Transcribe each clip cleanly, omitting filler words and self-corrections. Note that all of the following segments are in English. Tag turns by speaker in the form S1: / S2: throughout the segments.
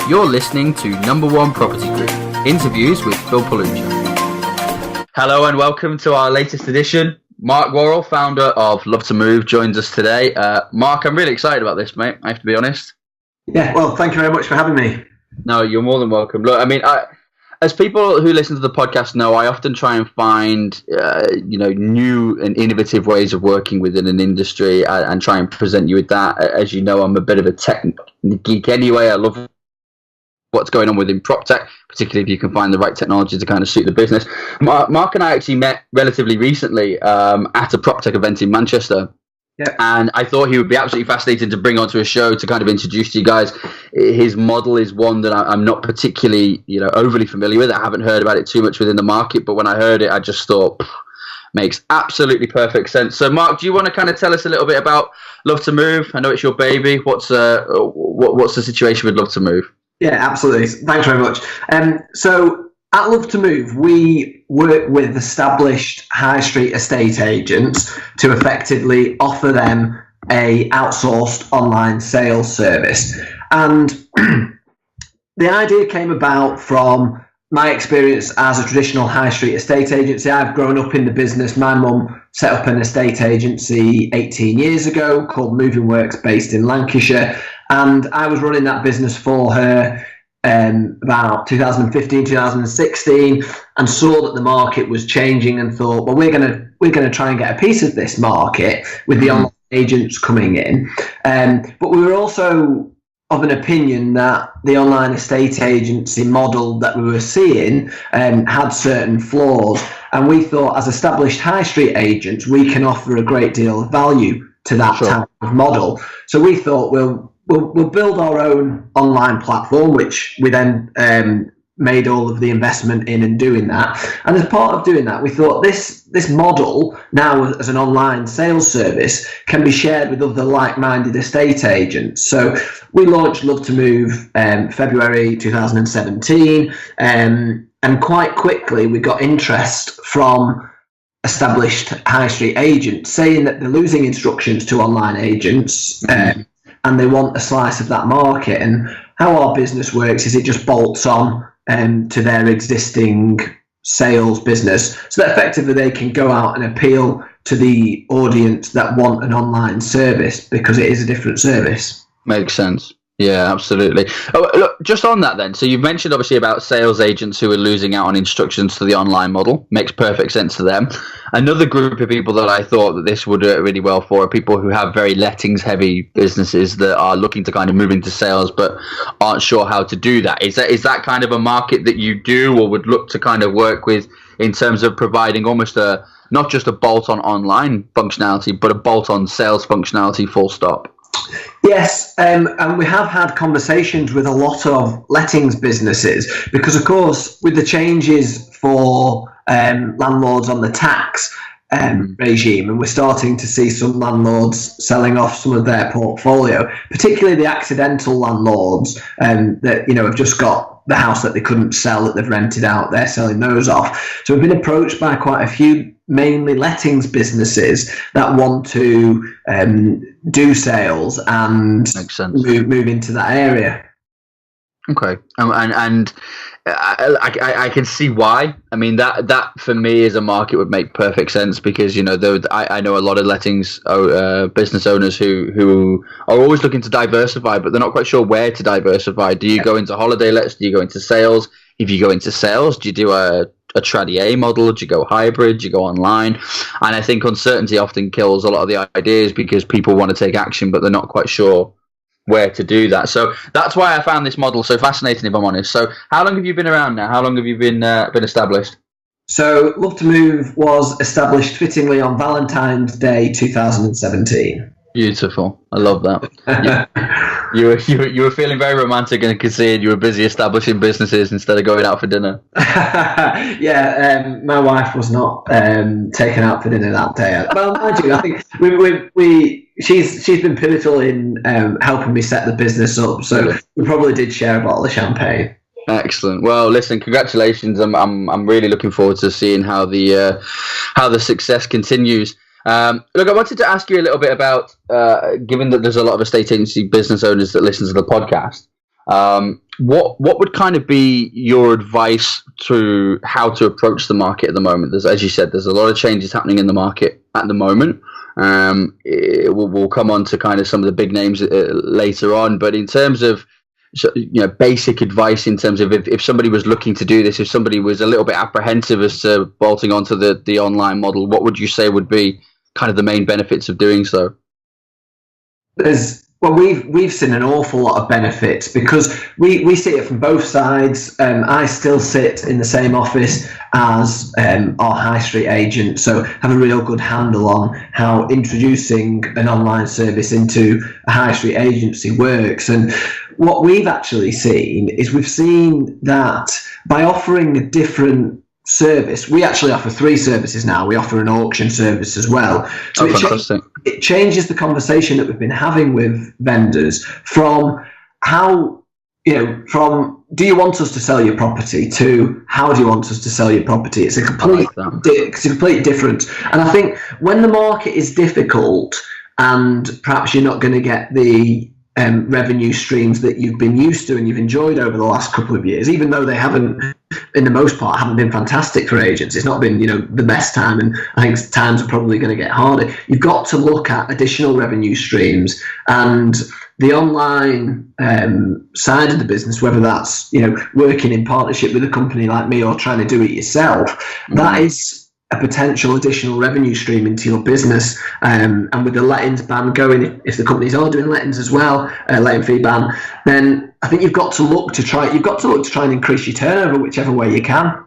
S1: You're listening to Number One Property Group, interviews with Phil Paluccia. Hello and welcome to our latest edition. Mark Worrall, founder of Love to Move, joins us today. Mark, I'm really excited about this, mate, I have to be honest.
S2: Yeah, well, thank you very much for having me.
S1: No, you're more than welcome. Look, I mean, as people who listen to the podcast know, I often try and find, new and innovative ways of working within an industry and try and present you with that. As you know, I'm a bit of a tech geek anyway. I love what's going on within PropTech, particularly if you can find the right technology to kind of suit the business. Mark and I actually met relatively recently at a PropTech event in Manchester.
S2: Yeah.
S1: And I thought he would be absolutely fascinating to bring onto a show to kind of introduce to you guys. His model is one that I'm not particularly, overly familiar with. I haven't heard about it too much within the market, but when I heard it, I just thought, makes absolutely perfect sense. So, Mark, do you want to kind of tell us a little bit about Love to Move? I know it's your baby. What's the situation with Love to Move?
S2: Yeah, absolutely. Thanks very much. So at Love to Move, we work with established high street estate agents to effectively offer them a outsourced online sales service. And the idea came about from my experience as a traditional high street estate agency. I've grown up in the business. My mum set up an estate agency 18 years ago called Moving Works, based in Lancashire. And I was running that business for her about 2015, 2016, and saw that the market was changing and thought, well, we're gonna try and get a piece of this market with the online agents coming in. But we were also of an opinion that the online estate agency model that we were seeing had certain flaws. And we thought, as established high street agents, we can offer a great deal of value to that type of model. So we thought we'll build our own online platform, which we then made all of the investment in and doing that. And as part of doing that, we thought this model now as an online sales service can be shared with other like-minded estate agents. So we launched Love to Move February 2017, and quite quickly we got interest from established high street agents saying that they're losing instructions to online agents, and they want a slice of that market. And how our business works is it just bolts on to their existing sales business, so that effectively they can go out and appeal to the audience that want an online service, because it is a different service.
S1: Makes sense. Yeah, absolutely. Oh, look, just on that then, so you've mentioned obviously about sales agents who are losing out on instructions to the online model. Makes perfect sense to them. Another group of people that I thought that this would work really well for are people who have very lettings heavy businesses that are looking to kind of move into sales but aren't sure how to do that. Is that kind of a market that you do or would look to kind of work with in terms of providing almost not just a bolt-on online functionality, but a bolt-on sales functionality, full stop?
S2: Yes, and we have had conversations with a lot of lettings businesses, because of course with the changes for landlords on the tax regime, and we're starting to see some landlords selling off some of their portfolio, particularly the accidental landlords that have just got the house that they couldn't sell that they've rented out. They're selling those off. So we've been approached by quite a few mainly lettings businesses that want to do sales and move into that area.
S1: Okay, and I can see why. I mean, that for me as a market would make perfect sense, because I know a lot of lettings business owners who are always looking to diversify, but they're not quite sure where to diversify. Do you go into holiday lets? Do you go into sales? If you go into sales, do you do a tradie model? Do you go hybrid? Do you go online? And I think uncertainty often kills a lot of the ideas, because people want to take action, but they're not quite sure where to do that. So that's why I found this model so fascinating, if I'm honest. So how long have you been around now? How long have you been established?
S2: So Love to Move was established fittingly on Valentine's Day 2017.
S1: Beautiful. I love that. You were feeling very romantic and could see you were busy establishing businesses instead of going out for dinner.
S2: Yeah, my wife was not taken out for dinner that day. Well, mind you, I think she's been pivotal in helping me set the business up. So we probably did share a bottle of champagne.
S1: Excellent. Well, listen, congratulations. I'm really looking forward to seeing how the success continues. Look, I wanted to ask you a little bit about, given that there's a lot of estate agency business owners that listen to the podcast, What would kind of be your advice to how to approach the market at the moment? As you said, there's a lot of changes happening in the market at the moment. We'll come on to kind of some of the big names later on, but in terms of basic advice, in terms of if somebody was looking to do this, if somebody was a little bit apprehensive as to bolting onto the online model, what would you say would be kind of the main benefits of doing so?
S2: We've seen an awful lot of benefits because we see it from both sides. I still sit in the same office as our high street agent, so have a real good handle on how introducing an online service into a high street agency works. And what we've actually seen is we've seen that by offering a different service, we actually offer 3 services now. We offer an auction service as well. So it changes the conversation that we've been having with vendors from from do you want us to sell your property to how do you want us to sell your property? It's a complete difference. And I think when the market is difficult and perhaps you're not going to get the revenue streams that you've been used to and you've enjoyed over the last couple of years, even though they haven't, in the most part, haven't been fantastic for agents. It's not been, the best time, and I think times are probably going to get harder. You've got to look at additional revenue streams, and the online side of the business, whether that's working in partnership with a company like me or trying to do it yourself, that is a potential additional revenue stream into your business. And with the lettings ban going, if the companies are doing lettings as well, letting fee ban, then I think you've got to look to try and increase your turnover whichever way you can.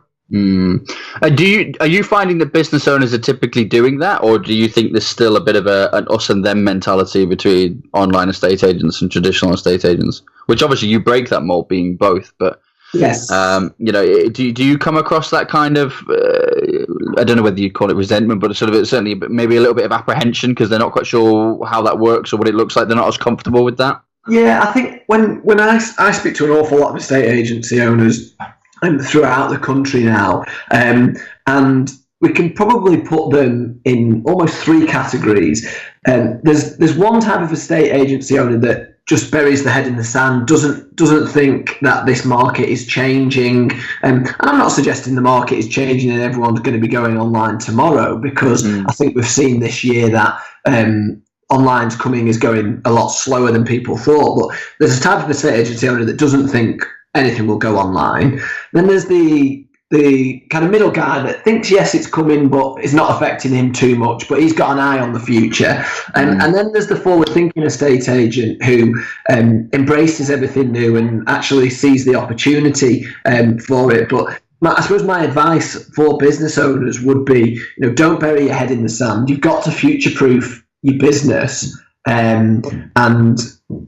S1: Are you finding that business owners are typically doing that, or do you think there's still a bit of an us and them mentality between online estate agents and traditional estate agents? Which obviously you break that mold being both, but
S2: yes,
S1: do you come across that kind of I don't know whether you call it resentment, but certainly maybe a little bit of apprehension because they're not quite sure how that works or what it looks like. They're not as comfortable with that.
S2: Yeah, I think when I speak to an awful lot of estate agency owners throughout the country now, and we can probably put them in almost 3 categories. There's one type of estate agency owner that just buries the head in the sand, doesn't think that this market is changing. And I'm not suggesting the market is changing and everyone's going to be going online tomorrow, because I think we've seen this year that online's is going a lot slower than people thought. But there's a type of estate agency owner that doesn't think anything will go online. Then there's the kind of middle guy that thinks, yes, it's coming, but it's not affecting him too much, but he's got an eye on the future. And then there's the forward-thinking estate agent who embraces everything new and actually sees the opportunity for it. But I suppose my advice for business owners would be, don't bury your head in the sand. You've got to future-proof your business. And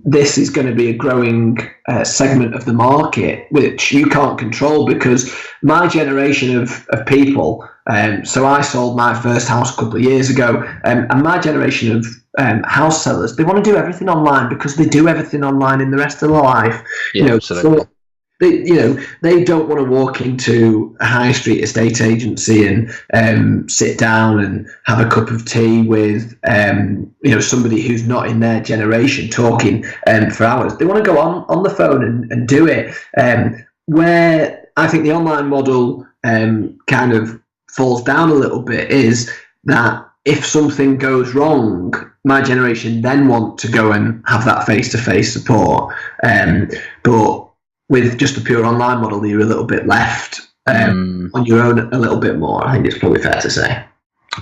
S2: this is going to be a growing segment of the market, which you can't control, because my generation of people, so I sold my first house a couple of years ago, and my generation of house sellers, they want to do everything online because they do everything online in the rest of their life.
S1: Yeah, absolutely.
S2: So they don't want to walk into a high street estate agency and sit down and have a cup of tea with somebody who's not in their generation talking for hours. They want to go on the phone and do it. Where I think the online model kind of falls down a little bit is that if something goes wrong, my generation then want to go and have that face-to-face support. But with just a pure online model, you're a little bit left on your own a little bit more. I think it's probably fair to say.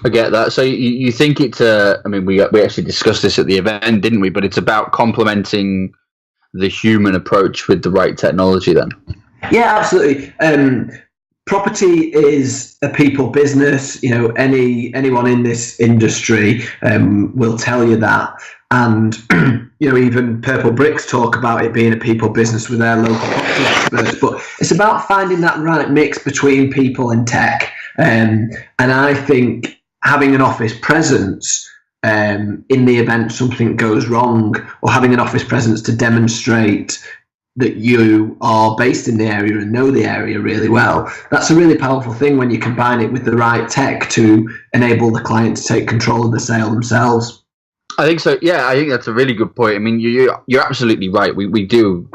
S1: I get that. So you think it's we actually discussed this at the event, didn't we? But it's about complementing the human approach with the right technology then? Yeah,
S2: absolutely. Property is a people business. Anyone in this industry will tell you that. And even Purple Bricks talk about it being a people business with their local property experts. But it's about finding that right mix between people and tech. And I think having an office presence in the event something goes wrong, or having an office presence to demonstrate that you are based in the area and know the area really well, that's a really powerful thing when you combine it with the right tech to enable the client to take control of the sale themselves.
S1: I think so. Yeah, I think that's a really good point. I mean, you're absolutely right. We do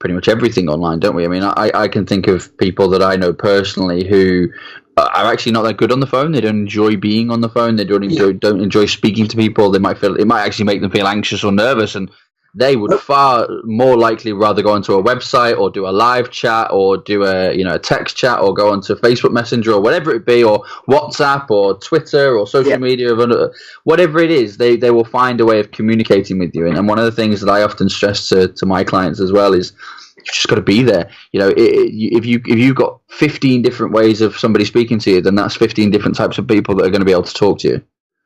S1: pretty much everything online, don't we? I mean, I can think of people that I know personally who are actually not that good on the phone. They don't enjoy being on the phone. They don't enjoy speaking to people. They might feel it might actually make them feel anxious or nervous, and they would far more likely rather go onto a website or do a live chat or do a text chat or go onto Facebook Messenger or whatever it be, or WhatsApp or Twitter or social media, whatever it is. They will find a way of communicating with you. And one of the things that I often stress to my clients as well is you've just got to be there. If you've got 15 different ways of somebody speaking to you, then that's 15 different types of people that are going to be able to talk to you.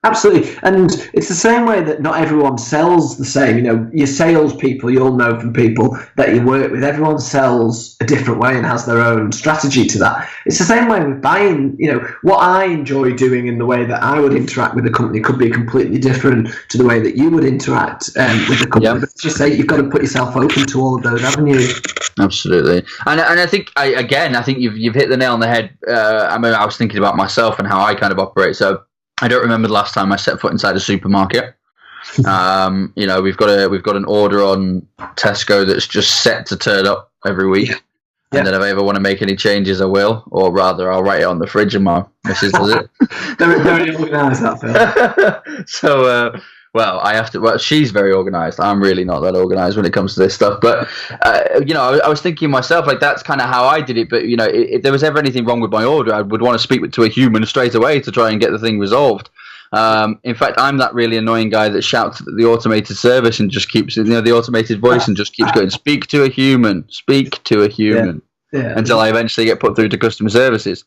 S2: Absolutely. And it's the same way that not everyone sells the same. Your salespeople, you'll know from people that you work with, everyone sells a different way and has their own strategy to that. It's the same way with buying. What I enjoy doing in the way that I would interact with a company could be completely different to the way that you would interact with the company. But just say you've got to put yourself open to all of those avenues.
S1: Absolutely. And I think, I think you've hit the nail on the head. I was thinking about myself and how I kind of operate. So I don't remember the last time I set foot inside a supermarket. We've got an order on Tesco that's just set to turn up every week. And then if I ever want to make any changes, I will, or rather, I'll write it on the fridge and my missus does it.
S2: Very organised, that Phil.
S1: So, I have to. Well, she's very organised. I'm really not that organised when it comes to this stuff. But I was thinking myself, like, that's kind of how I did it. But if there was ever anything wrong with my order, I would want to speak to a human straight away to try and get the thing resolved. In fact, I'm that really annoying guy that shouts at the automated service and just keeps, the automated voice and just keeps going, speak to a human, until I eventually get put through to customer services.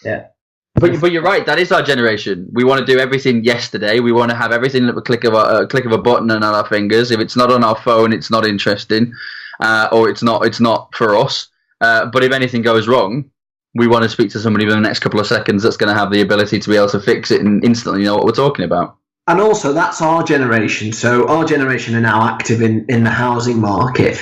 S2: Yeah.
S1: But you're right. That is our generation. We want to do everything yesterday. We want to have everything at the click of a button and on our fingers. If it's not on our phone, it's not interesting, or it's not for us. But if anything goes wrong, we want to speak to somebody within the next couple of seconds that's going to have the ability to be able to fix it and instantly know what we're talking about.
S2: And also, that's our generation. So our generation are now active in the housing market.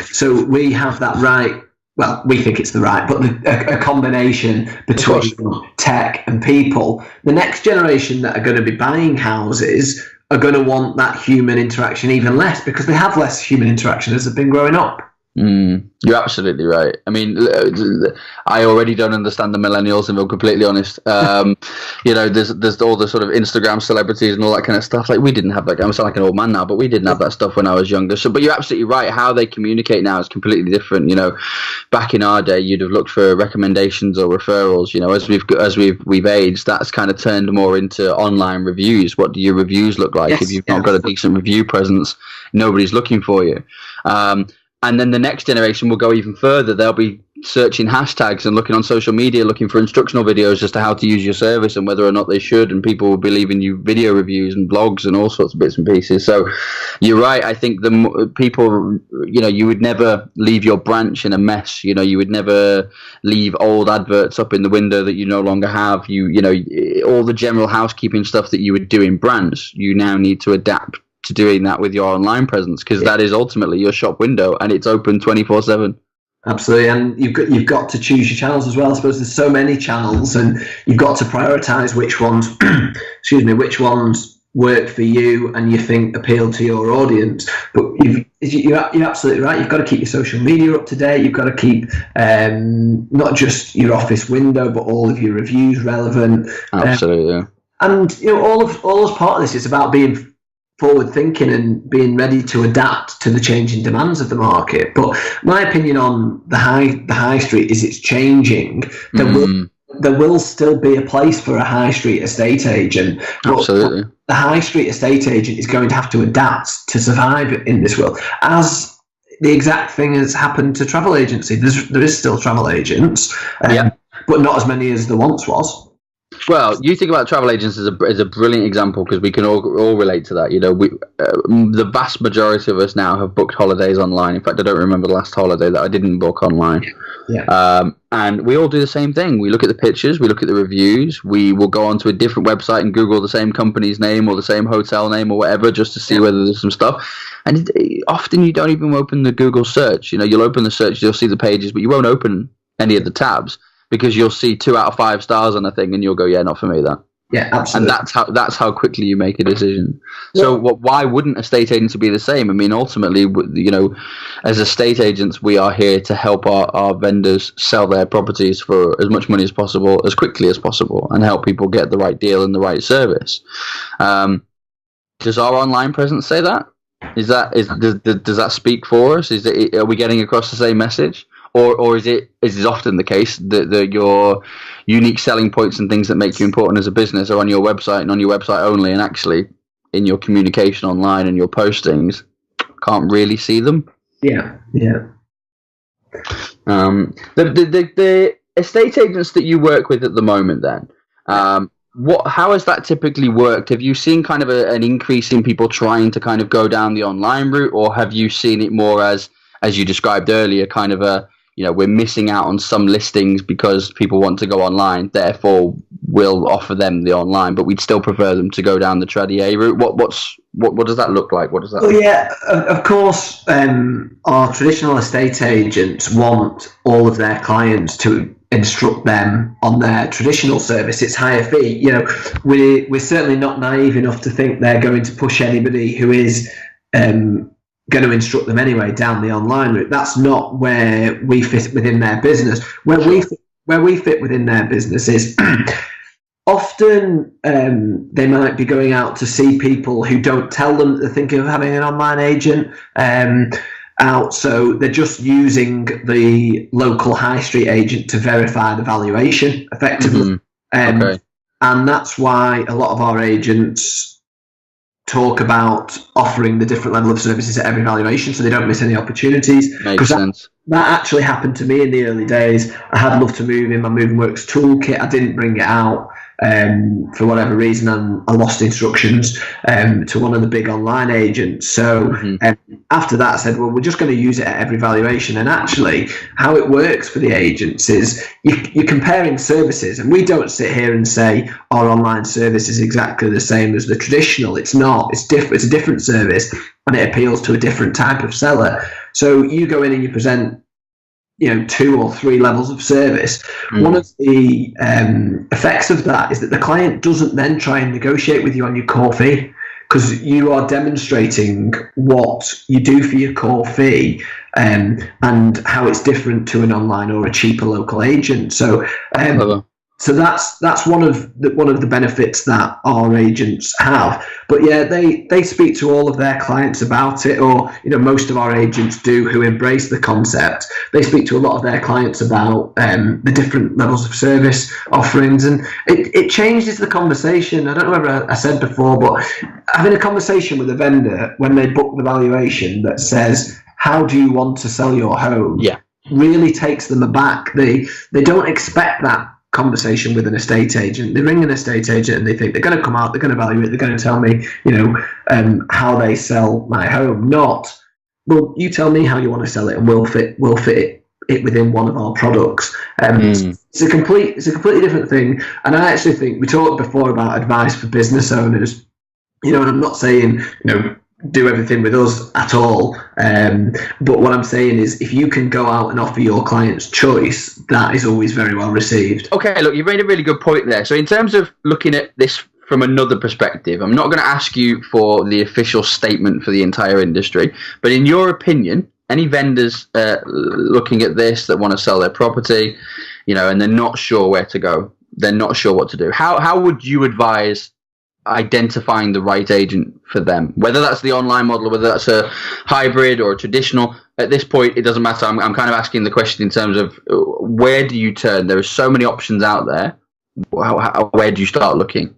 S2: So we have that right. Well, we think it's the right, but a combination between tech and people. The next generation that are going to be buying houses are going to want that human interaction even less because they have less human interaction as they've been growing up.
S1: You're absolutely right. I mean, I already don't understand the millennials, if I'm completely honest. There's all the sort of Instagram celebrities and all that kind of stuff. Like, we didn't have that. I'm sounding like an old man now, but we didn't have that stuff when I was younger. So, but you're absolutely right. How they communicate now is completely different. Back in our day, you'd have looked for recommendations or referrals. As we've aged, that's kind of turned more into online reviews. What do your reviews look like? If you've not got a decent review presence, nobody's looking for you. And then the next generation will go even further. They'll be searching hashtags and looking on social media, looking for instructional videos as to how to use your service and whether or not they should. And people will be leaving you video reviews and blogs and all sorts of bits and pieces. So you're right. I think the people, you would never leave your branch in a mess. You would never leave old adverts up in the window that you no longer have. All the general housekeeping stuff that you would do in branch, you now need to adapt to doing that with your online presence, because that is ultimately your shop window and it's open 24/7.
S2: Absolutely. And you've got to choose your channels as well. I suppose there's so many channels and you've got to prioritize which ones which ones work for you and you think appeal to your audience. But you're absolutely right. You've got to keep your social media up to date. You've got to keep not just your office window but all of your reviews relevant.
S1: Absolutely.
S2: And all as part of this is about being forward thinking and being ready to adapt to the changing demands of the market. But my opinion on the high street is it's changing. There will still be a place for a high street estate agent.
S1: Absolutely.
S2: The high street estate agent is going to have to adapt to survive in this world, as the exact thing has happened to travel agency. There is still travel agents, but not as many as there once was.
S1: Well, you think about travel agents as a brilliant example, because we can all relate to that. The vast majority of us now have booked holidays online. In fact, I don't remember the last holiday that I didn't book online. Yeah. And we all do the same thing. We look at the pictures, we look at the reviews, we will go onto a different website and Google the same company's name or the same hotel name or whatever, just to see whether there's some stuff. And often you don't even open the Google search. You'll open the search, you'll see the pages, but you won't open any of the tabs, because you'll see 2 out of 5 stars on a thing and you'll go, yeah, not for me, that.
S2: Yeah,
S1: And
S2: absolutely.
S1: that's how quickly you make a decision. So why wouldn't a estate agency be the same? I mean, ultimately, as estate agents, we are here to help our vendors sell their properties for as much money as possible, as quickly as possible, and help people get the right deal and the right service. Does our online presence say that? Does that speak for us? Are we getting across the same message? Or is it often the case that your unique selling points and things that make you important as a business are on your website and on your website only, and actually in your communication online and your postings can't really see them?
S2: Yeah.
S1: The estate agents that you work with at the moment, then, how has that typically worked? Have you seen kind of an increase in people trying to kind of go down the online route, or have you seen it more as you described earlier, kind of we're missing out on some listings because people want to go online, therefore we'll offer them the online, but we'd still prefer them to go down the tradie route? What does that look like? What does that look like?
S2: Yeah, of course, our traditional estate agents want all of their clients to instruct them on their traditional service. It's higher fee. We're certainly not naive enough to think they're going to push anybody who is going to instruct them anyway down the online route. That's not where we fit within their business. Where we fit within their business is often they might be going out to see people who don't tell them that they're thinking of having an online agent out, so they're just using the local high street agent to verify the valuation effectively.
S1: Okay.
S2: And that's why a lot of our agents talk about offering the different level of services at every valuation, so they don't miss any opportunities.
S1: Makes sense.
S2: That actually happened to me in the early days. I had Love to Move in my Moving Works toolkit. I didn't bring it out for whatever reason, and I lost instructions to one of the big online agents. So after that, I said, well, we're just going to use it at every valuation. And actually, how it works for the agents is you're comparing services, and we don't sit here and say our online service is exactly the same as the traditional. It's not. It's different. It's a different service, and it appeals to a different type of seller. So you go in and you present 2 or 3 levels of service. One of the effects of that is that the client doesn't then try and negotiate with you on your core fee, because you are demonstrating what you do for your core fee and how it's different to an online or a cheaper local agent. So so that's one of the benefits that our agents have. But yeah, they speak to all of their clients about it, or most of our agents do, who embrace the concept. They speak to a lot of their clients about the different levels of service offerings, and it changes the conversation. I don't know whether I said before, but having a conversation with a vendor when they book the valuation that says, how do you want to sell your home?
S1: Yeah.
S2: Really takes them aback. They don't expect that conversation with an estate agent. They ring an estate agent and they think they're going to come out, they're going to value it, they're going to tell me, how they sell my home. Not, well, you tell me how you want to sell it, and we'll fit it within one of our products. It's a completely different thing. And I actually think we talked before about advice for business owners. And I'm not saying do everything with us at all, but what I'm saying is, if you can go out and offer your clients choice, that is always very well received.
S1: Okay, look, you've made a really good point there. So in terms of looking at this from another perspective, I'm not going to ask you for the official statement for the entire industry, but in your opinion, any vendors looking at this that want to sell their property, and they're not sure where to go, they're not sure what to do, how would you advise identifying the right agent for them, whether that's the online model, whether that's a hybrid or a traditional? At this point, it doesn't matter. I'm kind of asking the question in terms of where do you turn? There are so many options out there. Where do you start looking?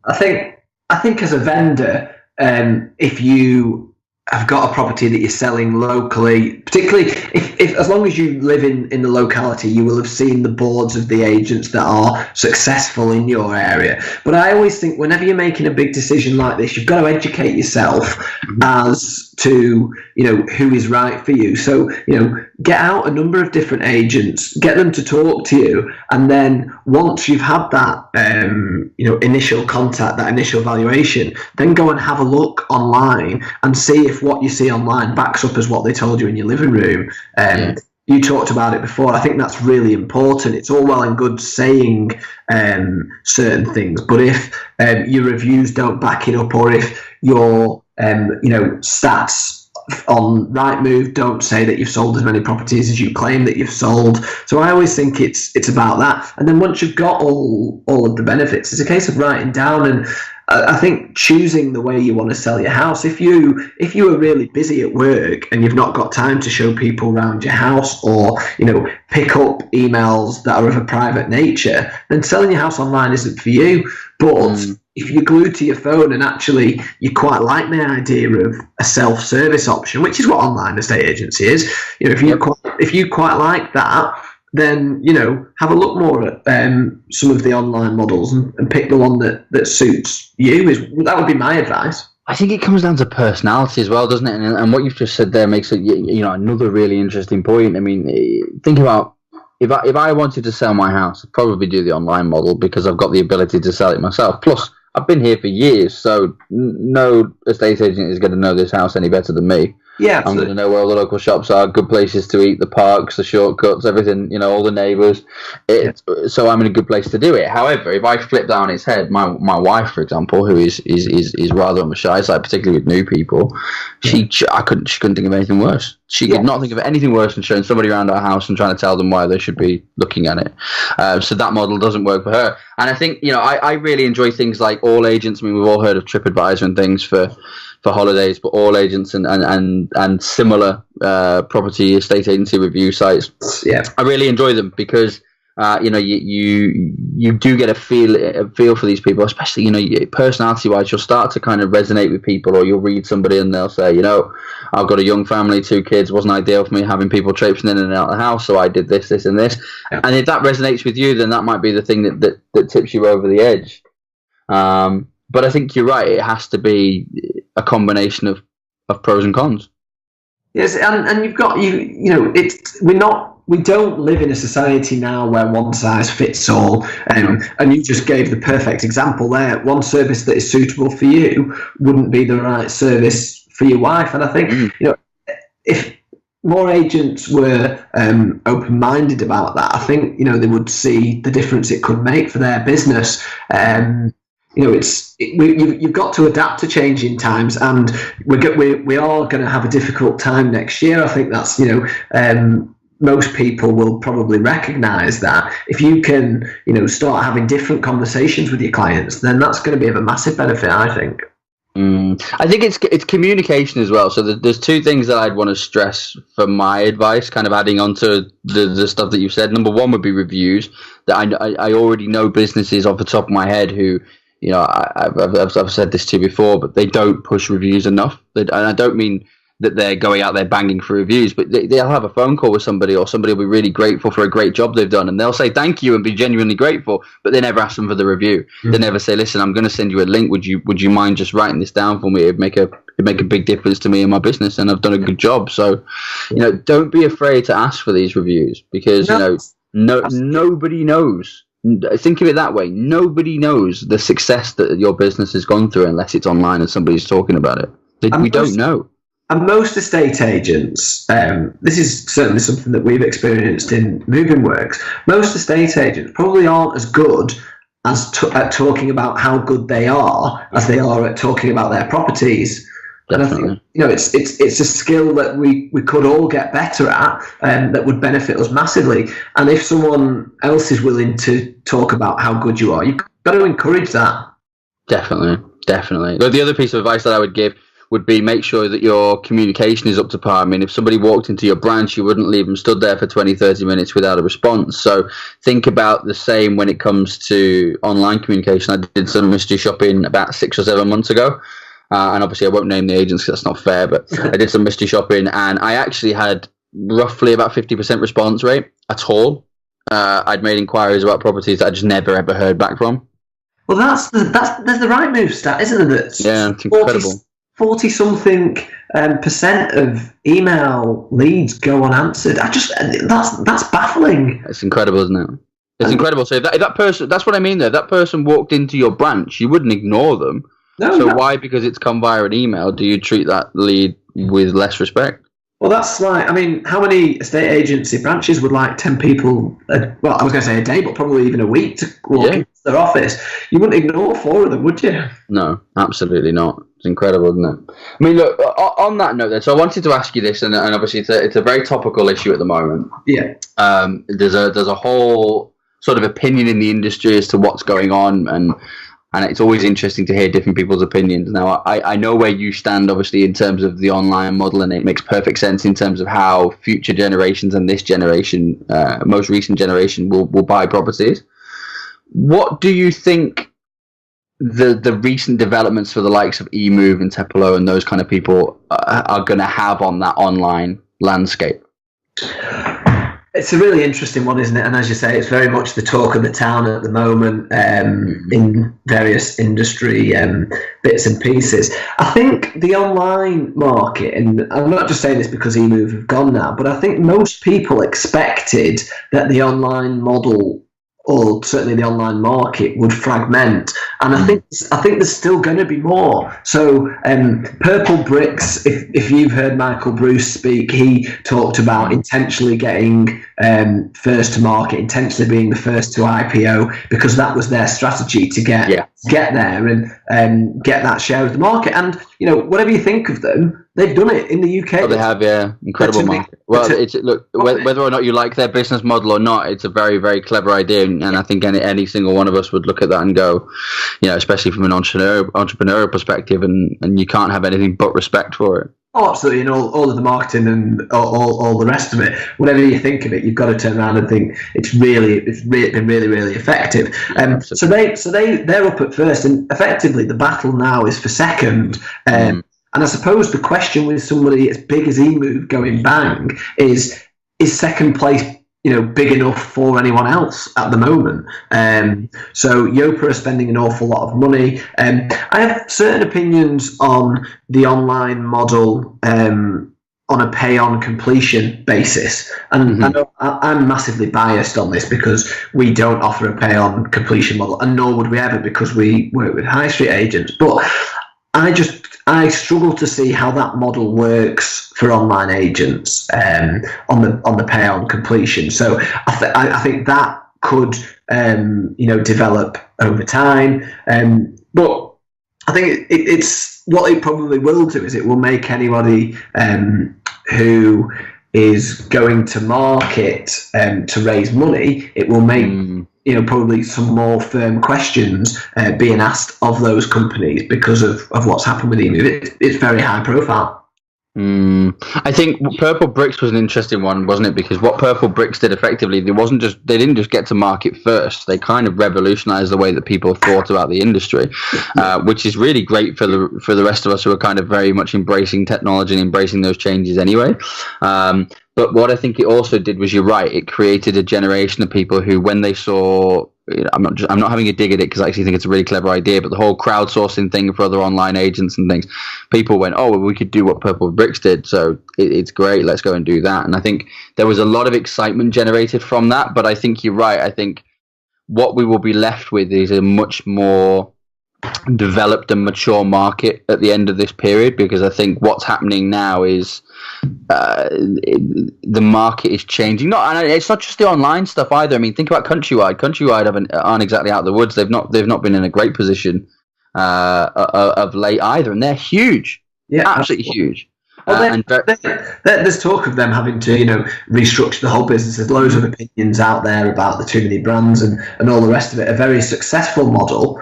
S2: I think as a vendor, if you have got a property that you're selling locally, particularly if as long as you live in the locality, you will have seen the boards of the agents that are successful in your area. But I always think whenever you're making a big decision like this, you've got to educate yourself as to who is right for you. So get out a number of different agents, get them to talk to you, and then once you've had that initial contact, that initial valuation, then go and have a look online and see if what you see online backs up as what they told you in your living room. you talked about it before. I think that's really important. It's all well and good saying certain things, but if your reviews don't back it up, or if your stats on Rightmove don't say that you've sold as many properties as you claim that you've sold. So I always think it's about that. And then once you've got all of the benefits, it's a case of writing down, and I think choosing the way you want to sell your house. If you are really busy at work and you've not got time to show people around your house, or pick up emails that are of a private nature, then selling your house online isn't for you. But if you're glued to your phone and actually you quite like the idea of a self-service option, which is what online estate agency is, if you quite like that, then have a look more at some of the online models and pick the one that suits you. That would be my advice.
S1: I think it comes down to personality as well, doesn't it? And what you've just said there makes it another really interesting point. I mean, think about if I wanted to sell my house, I'd probably do the online model because I've got the ability to sell it myself. Plus, I've been here for years, so no estate agent is going to know this house any better than me.
S2: Yeah,
S1: absolutely. I'm going to know where all the local shops are, good places to eat, the parks, the shortcuts, everything, all the neighbours. So I'm in a good place to do it. However, if I flip that on its head, my wife, for example, who is rather on the shy side, particularly with new people, she couldn't think of anything worse. She could not think of anything worse than showing somebody around our house and trying to tell them why they should be looking at it. So that model doesn't work for her. And I think, I really enjoy things like All Agents. I mean, we've all heard of TripAdvisor and things for holidays, but All Agents and similar property estate agency review sites.
S2: Yeah,
S1: I really enjoy them because you do get a feel for these people, especially personality wise. You'll start to kind of resonate with people, or you'll read somebody and they'll say, I've got a young family, 2 kids, wasn't ideal for me having people traipsing in and out of the house, so I did this and this. Yeah. And if that resonates with you, then that might be the thing that tips you over the edge. But I think you're right. It has to be a combination of pros and cons.
S2: Yes, and you've got we don't live in a society now where one size fits all. And you just gave the perfect example there. One service that is suitable for you wouldn't be the right service for your wife. And I think if more agents were open-minded about that, I think they would see the difference it could make for their business. You've got to adapt to changing times, and we are going to have a difficult time next year. I think that's most people will probably recognise that. If you can start having different conversations with your clients, then that's going to be of a massive benefit, I think.
S1: I think it's communication as well. So there's 2 things that I'd want to stress for my advice, kind of adding on to the stuff that you've said. Number 1 would be reviews. That I already know businesses off the top of my head who, I've said this to you before, but they don't push reviews enough. And I don't mean that they're going out there banging for reviews, but they'll have a phone call with somebody, or somebody will be really grateful for a great job they've done, and they'll say thank you and be genuinely grateful, but they never ask them for the review. They never say, listen, I'm going to send you a link. Would you mind just writing this down for me? It'd make a big difference to me and my business, and I've done a good job. So, don't be afraid to ask for these reviews, because nobody knows. Think of it that way. Nobody knows the success that your business has gone through unless it's online and somebody's talking about it. We don't know.
S2: And most estate agents, this is certainly something that we've experienced in Moving Works, most estate agents probably aren't as good at talking about how good they are as they are at talking about their properties.
S1: Definitely.
S2: And I think, it's a skill that we could all get better at, that would benefit us massively. And if someone else is willing to talk about how good you are, you've got to encourage that.
S1: Definitely. But the other piece of advice that I would give would be make sure that your communication is up to par. I mean, if somebody walked into your branch, you wouldn't leave them stood there for 20, 30 minutes without a response. So think about the same when it comes to online communication. I did some mystery shopping about 6 or 7 months ago. And obviously I won't name the agents because that's not fair, but I did some mystery shopping, and I actually had roughly about 50% response rate at all. I'd made inquiries about properties that I just never ever heard back from.
S2: Well, there's the Rightmove stat, isn't there?
S1: It's incredible.
S2: 40-something percent of email leads go unanswered. That's baffling.
S1: It's incredible, isn't it? It's incredible. So if that person, that's what I mean there. If that person walked into your branch, you wouldn't ignore them. Why, because it's come via an email, do you treat that lead with less respect?
S2: Well, that's like, I mean, how many estate agency branches would like 10 people, well, I was going to say a day, but probably even a week to walk into their office? You wouldn't ignore 4 of them, would you?
S1: No, absolutely not. It's incredible, isn't it? I mean, look, on that note then, so I wanted to ask you this, and obviously it's a very topical issue at the moment.
S2: Yeah.
S1: There's a whole sort of opinion in the industry as to what's going on, and it's always interesting to hear different people's opinions. Now, I know where you stand, obviously, in terms of the online model, and it makes perfect sense in terms of how future generations and this generation, most recent generation, will buy properties. What do you think the recent developments for the likes of Emoov and Tepilo and those kind of people are going to have on that online landscape?
S2: It's a really interesting one, isn't it? And as you say, it's very much the talk of the town at the moment in various industry bits and pieces. I think the online market, and I'm not just saying this because Emoov have gone now, but I think most people expected that the online model, or certainly the online market, would fragment, and I think there's still going to be more. So Purple Bricks, if you've heard Michael Bruce speak, he talked about intentionally getting first to market, intentionally being the first to IPO, because that was their strategy to get there and get that share of the market. And whatever you think of them, they've done it in the UK.
S1: Oh, they have, yeah, incredible market. Well, whether or not you like their business model or not, it's a very, very clever idea, and I think any single one of us would look at that and go, especially from an entrepreneurial perspective, and you can't have anything but respect for it.
S2: Oh, absolutely, and all of the marketing and all the rest of it. Whatever you think of it, you've got to turn around and think it's been really, really effective. So they're up at first, and effectively the battle now is for second. And I suppose the question with somebody as big as Emoov going bang is second place big enough for anyone else at the moment? So Yopa are spending an awful lot of money. I have certain opinions on the online model on a pay-on completion basis. And I know I'm massively biased on this because we don't offer a pay-on completion model, and nor would we ever, because we work with high street agents. But I struggle to see how that model works for online agents on the pay on completion. So I think that could develop over time. But I think it's what it probably will do is it will make anybody who is going to market to raise money, it will make probably some more firm questions being asked of those companies because of what's happened with Emoov. It's very high profile.
S1: I think Purple Bricks was an interesting one, wasn't it? Because what Purple Bricks did effectively, they didn't just get to market first. They kind of revolutionized the way that people thought about the industry, which is really great for the rest of us who are kind of very much embracing technology and embracing those changes anyway. But what I think it also did was, you're right, it created a generation of people who, when they saw, I'm not having a dig at it because I actually think it's a really clever idea, but the whole crowdsourcing thing for other online agents and things, people went, oh, well, we could do what Purple Bricks did, so it's great, let's go and do that. And I think there was a lot of excitement generated from that, but I think you're right. I think what we will be left with is a much more developed and mature market at the end of this period, because I think what's happening now is the market is changing. And it's not just the online stuff either. I mean, think about Countrywide. Countrywide aren't exactly out of the woods. They've not been in a great position of late either, and they're huge. Yeah, absolutely huge.
S2: Well, there's talk of them having to, restructure the whole business. There's loads of opinions out there about the too many brands and all the rest of it. A very successful model.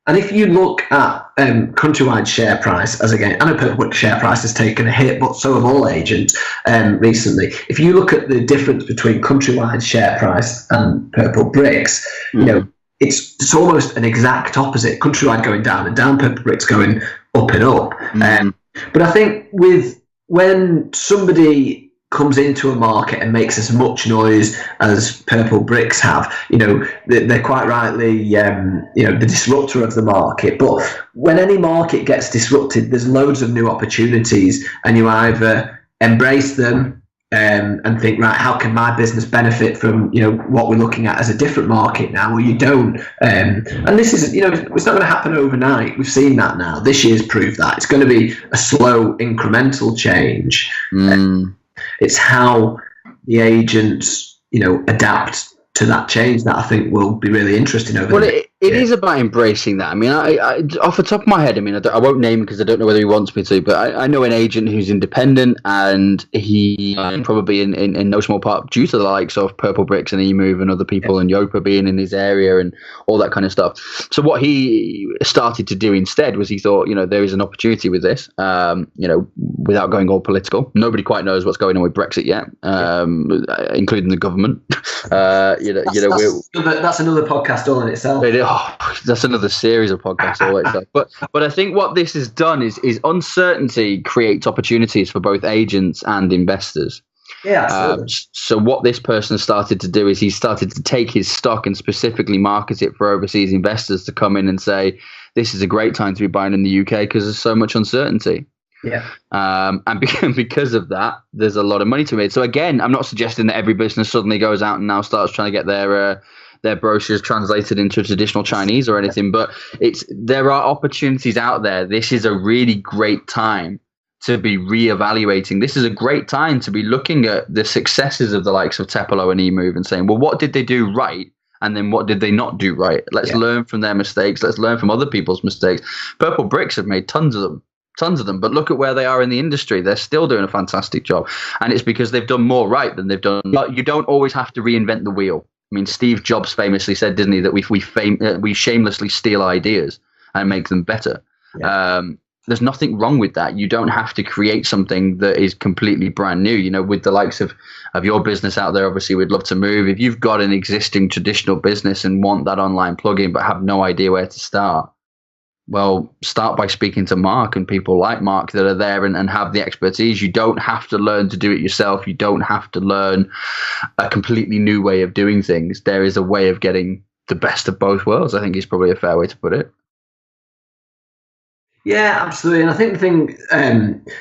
S2: And if you look at Countrywide's share price, as again, I know Purple Bricks' share price has taken a hit, but so have all agents recently. If you look at the difference between Countrywide's share price and Purple Bricks, it's almost an exact opposite. Countrywide going down and down, Purple Bricks going up and up. But I think when somebody comes into a market and makes as much noise as Purple Bricks have, they're quite rightly, the disruptor of the market. But when any market gets disrupted, there's loads of new opportunities, and you either embrace them and think, right, how can my business benefit from what we're looking at as a different market now? Well, you don't, and this is it's not going to happen overnight. We've seen that now. This year's proved that it's going to be a slow, incremental change. It's how the agents adapt to that change that I think will be really interesting over.
S1: Well, it is about embracing that. I mean, I off the top of my head, I mean, I won't name him because I don't know whether he wants me to, but I know an agent who's independent, and he probably in no small part due to the likes of Purple Bricks and Emoov and other people and Yopa being in his area and all that kind of stuff. So what he started to do instead was he thought, there is an opportunity with this, without going all political. Nobody quite knows what's going on with Brexit yet, including the government.
S2: That's another podcast all in itself.
S1: That's another series of podcasts all itself. But I think what this has done is uncertainty creates opportunities for both agents and investors.
S2: Yeah, absolutely.
S1: So what this person started to do is he started to take his stock and specifically market it for overseas investors to come in and say, this is a great time to be buying in the UK because there's so much uncertainty.
S2: Yeah.
S1: And because of that, there's a lot of money to be made. So again, I'm not suggesting that every business suddenly goes out and now starts trying to get their brochures translated into traditional Chinese or anything, but there are opportunities out there. This is a really great time to be reevaluating. This is a great time to be looking at the successes of the likes of Tepilo and Emoov and saying, well, what did they do right? And then what did they not do right? Let's learn from their mistakes. Let's learn from other people's mistakes. Purple Bricks have made tons of them, but look at where they are in the industry. They're still doing a fantastic job. And it's because they've done more right than they've done. But you don't always have to reinvent the wheel. I mean, Steve Jobs famously said, didn't he, that we shamelessly steal ideas and make them better. Yeah. There's nothing wrong with that. You don't have to create something that is completely brand new. With the likes of your business out there, obviously, we'd love to move. If you've got an existing traditional business and want that online plugin but have no idea where to start, well, start by speaking to Mark and people like Mark that are there and have the expertise. You don't have to learn to do it yourself. You don't have to learn a completely new way of doing things. There is a way of getting the best of both worlds, I think is probably a fair way to put it.
S2: Yeah, absolutely. And I think the thing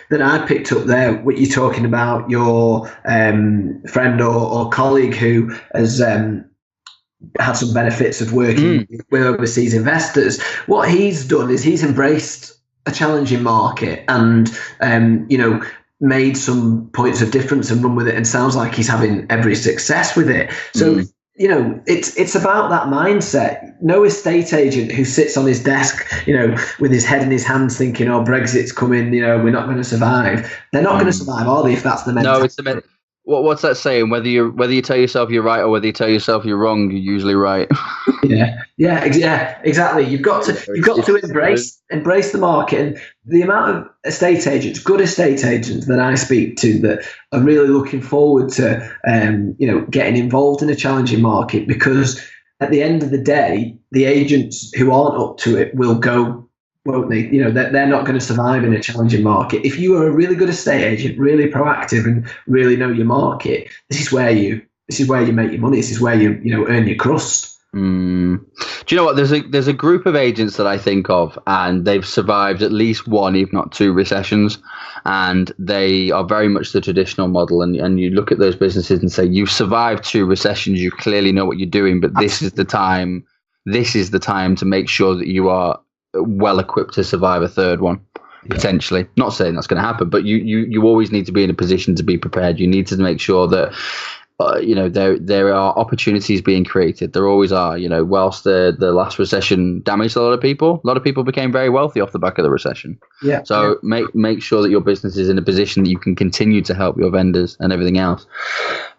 S2: that I picked up there, what you're talking about, your friend or colleague who has had some benefits of working with overseas investors. What he's done is he's embraced a challenging market and, made some points of difference and run with it. And sounds like he's having every success with it. So, it's about that mindset. No estate agent who sits on his desk, with his head in his hands thinking, oh, Brexit's coming, we're not going to survive. They're not going to survive, are they, if that's the mentality?
S1: No, it's the what's that saying? Whether you tell yourself you're right or whether you tell yourself you're wrong, you're usually right. Yeah,
S2: exactly. You've got to embrace the market, and the amount of good estate agents that I speak to that are really looking forward to getting involved in a challenging market, because at the end of the day, the agents who aren't up to it will go, won't they? They're not going to survive in a challenging market. If you are a really good estate agent, really proactive, and really know your market, this is where you make your money. This is where you earn your crust.
S1: Do you know what? There's a group of agents that I think of, and they've survived at least one, if not two, recessions, and they are very much the traditional model. And you look at those businesses and say, you've survived two recessions. You clearly know what you're doing, but this is the time. This is the time to make sure that you are well equipped to survive a third one, potentially. Not saying that's going to happen, but you always need to be in a position to be prepared. You need to make sure that there are opportunities being created. There always are. Whilst the last recession damaged a lot of people became very wealthy off the back of the recession. Yeah. So make sure that your business is in a position that you can continue to help your vendors and everything else.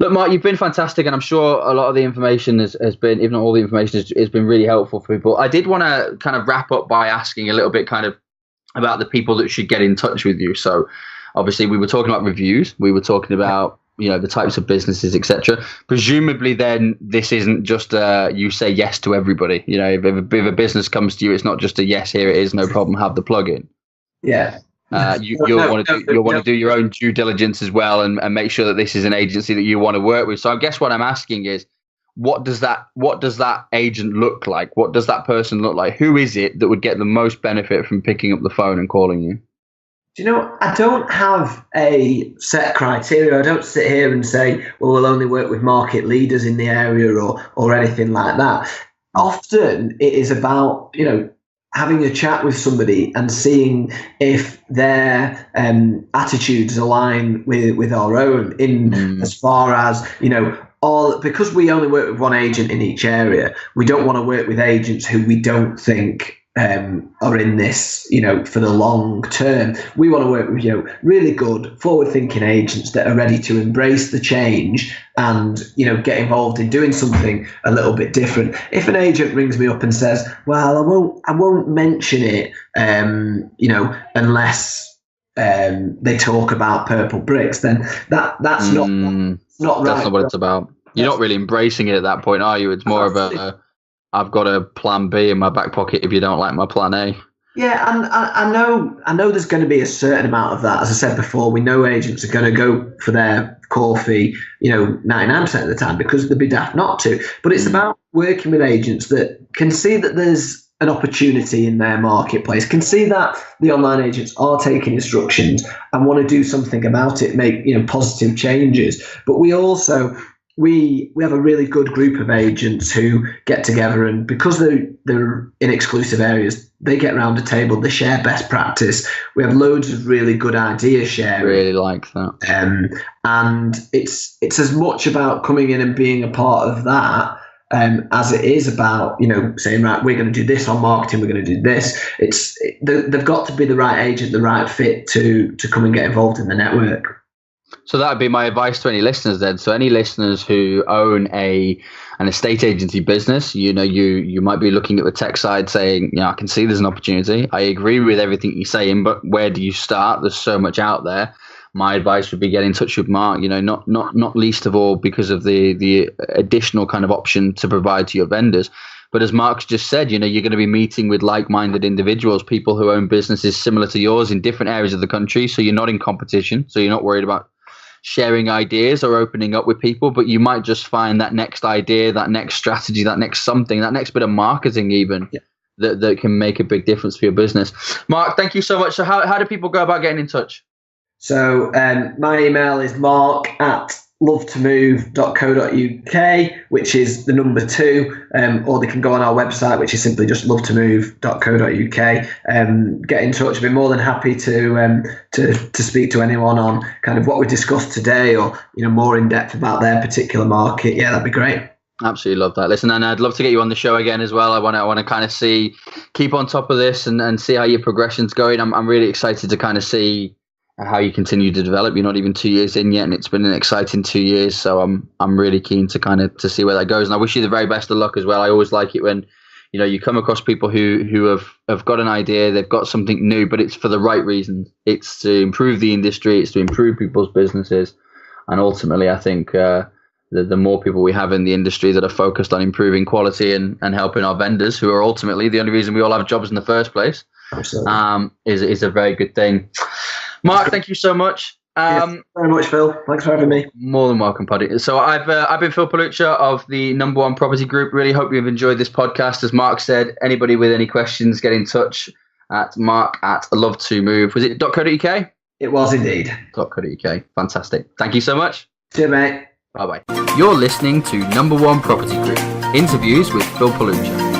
S1: Look, Mark, you've been fantastic, and I'm sure a lot of the information has been, if not all the information, has been really helpful for people. I did want to kind of wrap up by asking a little bit kind of about the people that should get in touch with you. So obviously we were talking about reviews. We were talking about the types of businesses, etc. Presumably, then this isn't just you say yes to everybody. If a business comes to you, it's not just a yes, here it is, no problem, have the plugin.
S2: Yeah.
S1: You'll want to do your own due diligence as well, and make sure that this is an agency that you want to work with. So I guess what I'm asking is, what does that agent look like? What does that person look like? Who is it that would get the most benefit from picking up the phone and calling you?
S2: Do you know, I don't have a set criteria. I don't sit here and say, well, we'll only work with market leaders in the area or anything like that. Often it is about, having a chat with somebody and seeing if their attitudes align with our own as far as, because we only work with one agent in each area, we don't want to work with agents who we don't think are in this, for the long term. We want to work with, really good, forward-thinking agents that are ready to embrace the change and, get involved in doing something a little bit different. If an agent rings me up and says, "Well, I won't mention it, unless they talk about purple bricks," then that's not right.
S1: That's not what it's about. You're not really embracing it at that point, are you? It's more of a I've got a plan B in my back pocket if you don't like my plan A.
S2: Yeah, and I know there's going to be a certain amount of that. As I said before, we know agents are going to go for their core fee, 99% of the time, because they'd be daft not to. But it's about working with agents that can see that there's an opportunity in their marketplace, can see that the online agents are taking instructions and want to do something about it, make positive changes. But we also we have a really good group of agents who get together, and because they're in exclusive areas, they get around a table, they share best practice. We have loads of really good idea sharing.
S1: Really like that.
S2: And it's as much about coming in and being a part of that as it is about, saying, right, we're going to do this on marketing, we're going to do this. They've got to be the right agent, the right fit to come and get involved in the network.
S1: So that would be my advice to any listeners then. So any listeners who own an estate agency business, you might be looking at the tech side saying, I can see there's an opportunity. I agree with everything you're saying, but where do you start? There's so much out there. My advice would be get in touch with Mark, not least of all because of the additional kind of option to provide to your vendors. But as Mark's just said, you're going to be meeting with like-minded individuals, people who own businesses similar to yours in different areas of the country. So you're not in competition. So you're not worried about sharing ideas or opening up with people, but you might just find that next idea, that next strategy, that next something, that next bit of marketing even that can make a big difference for your business. Mark, thank you so much. So how do people go about getting in touch?
S2: So my email is mark@lovetomove.co.uk, which is the number 2, or they can go on our website, which is simply just lovetomove.co.uk. Get in touch. I'd be more than happy to speak to anyone on kind of what we discussed today, or more in depth about their particular market. Yeah, that'd be great.
S1: Absolutely love that. Listen, and I'd love to get you on the show again as well. I want to kind of keep on top of this and see how your progression's going. I'm really excited to kind of see how you continue to develop. You're not even 2 years in yet, and it's been an exciting 2 years. So I'm really keen to see where that goes. And I wish you the very best of luck as well. I always like it when you come across people who have got an idea, they've got something new, but it's for the right reasons. It's to improve the industry, it's to improve people's businesses, and ultimately, I think the more people we have in the industry that are focused on improving quality and helping our vendors, who are ultimately the only reason we all have jobs in the first place, is a very good thing. Mark, thank you so much.
S2: Yes, very much, Phil. Thanks for having me.
S1: More than welcome, Paddy. So I've been Phil Palucha of the Number One Property Group. Really hope you've enjoyed this podcast. As Mark said, anybody with any questions, get in touch at mark@lovetomove. Was it .co.uk?
S2: It was indeed.
S1: .co.uk. Fantastic. Thank you so much.
S2: Cheers, mate.
S1: Bye-bye. You're listening to Number One Property Group. Interviews with Phil Palucha.